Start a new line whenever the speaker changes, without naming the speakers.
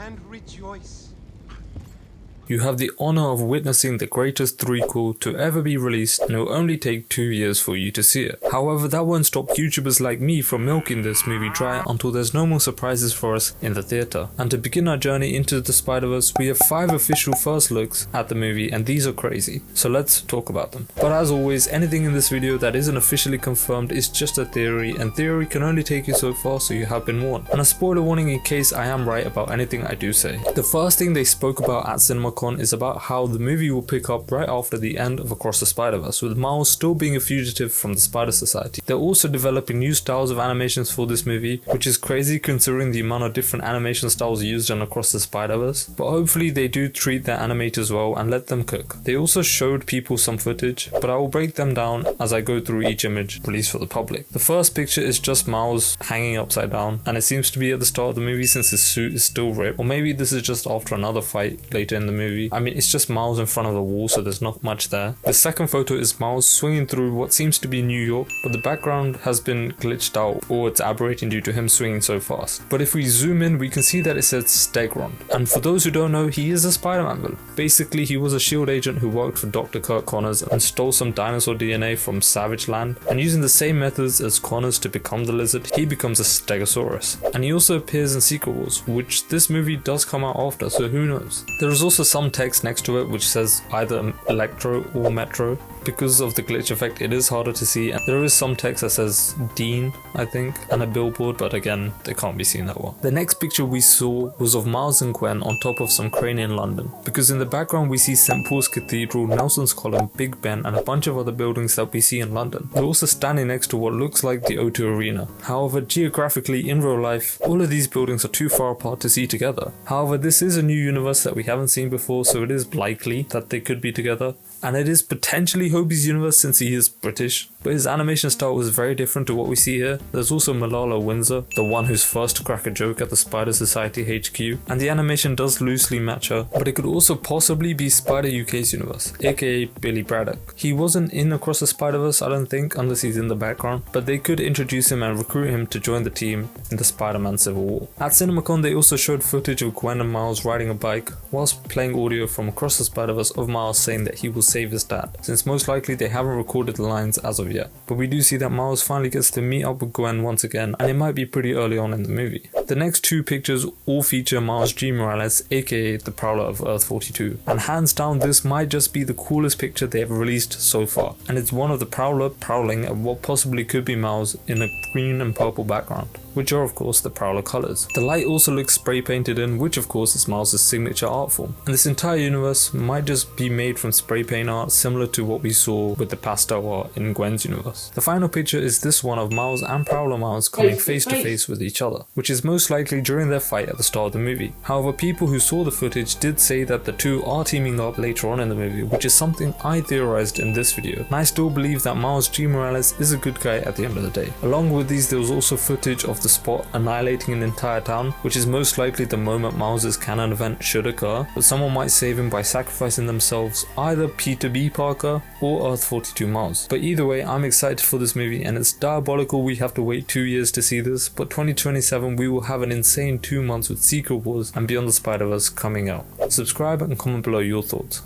and rejoice.
You have the honor of witnessing the greatest threequel to ever be released, and it will only take 2 years for you to see it. However, that won't stop YouTubers like me from milking this movie dry until there's no more surprises for us in the theatre. And to begin our journey into the Spider-Verse, we have 5 official first looks at the movie, and these are crazy. So let's talk about them. But as always, anything in this video that isn't officially confirmed is just a theory, and theory can only take you so far, so you have been warned. And a spoiler warning in case I am right about anything I do say. The first thing they spoke about at CinemaCon is about how the movie will pick up right after the end of Across the Spider-Verse, with Miles still being a fugitive from the Spider Society. They're also developing new styles of animations for this movie, which is crazy considering the amount of different animation styles used in Across the Spider-Verse, but hopefully they do treat their animators well and let them cook. They also showed people some footage, but I will break them down as I go through each image released for the public. The first picture is just Miles hanging upside down, and it seems to be at the start of the movie since his suit is still ripped, or maybe this is just after another fight later in the movie. I mean, it's just Miles in front of the wall, so there's not much there. The second photo is Miles swinging through what seems to be New York, but the background has been glitched out, or it's aberrating due to him swinging so fast. But if we zoom in, we can see that it says Stegron. And for those who don't know, he is a Spider-Man villain. Basically, he was a SHIELD agent who worked for Dr. Kirk Connors and stole some dinosaur DNA from Savage Land, and using the same methods as Connors to become the lizard, he becomes a Stegosaurus. And he also appears in Secret Wars, which this movie does come out after, so who knows. There is also some text next to it which says either Electro or Metro. Because of the glitch effect, it is harder to see, and there is some text that says Dean, I think, and a billboard, but again, they can't be seen that well. The next picture we saw was of Miles and Gwen on top of some crane in London, because in the background we see St. Paul's Cathedral, Nelson's Column, Big Ben, and a bunch of other buildings that we see in London. They're also standing next to what looks like the O2 Arena. However, geographically, in real life, all of these buildings are too far apart to see together. However, this is a new universe that we haven't seen before, so it is likely that they could be together. And it is potentially Hobie's universe since he is British, but his animation style was very different to what we see here. There's also Malala Windsor, the one who's first to crack a joke at the Spider Society HQ, and the animation does loosely match her, but it could also possibly be Spider UK's universe, aka Billy Braddock. He wasn't in Across the Spider-Verse, I don't think, unless he's in the background, but they could introduce him and recruit him to join the team in the Spider-Man Civil War. At CinemaCon, they also showed footage of Gwen and Miles riding a bike, whilst playing audio from Across the Spider-Verse of Miles saying that he will save his dad, since most likely they haven't recorded the lines as of yet. But we do see that Miles finally gets to meet up with Gwen once again, and it might be pretty early on in the movie. The next 2 pictures all feature Miles G. Morales, aka the Prowler of Earth 42, and hands down this might just be the coolest picture they have released so far, and it's one of the Prowler prowling at what possibly could be Miles in a green and purple background, which are of course the Prowler colours. The light also looks spray painted in, which of course is Miles' signature art form, and this entire universe might just be made from spray paint art similar to what we saw with the pastel art in Gwen's universe. The final picture is this one of Miles and Prowler Miles coming face to face with each other, which is most likely during their fight at the start of the movie. However, people who saw the footage did say that the two are teaming up later on in the movie, which is something I theorized in this video, and I still believe that Miles G. Morales is a good guy at the end of the day. Along with these, there was also footage of the Spot annihilating an entire town, which is most likely the moment Miles' canon event should occur, but someone might save him by sacrificing themselves, either Peter B. Parker or Earth 42 Miles. But either way, I'm excited for this movie, and it's diabolical we have to wait 2 years to see this, but 2027 we will have an insane 2 months with Secret Wars and Beyond the Spider-Verse coming out. Subscribe and comment below your thoughts.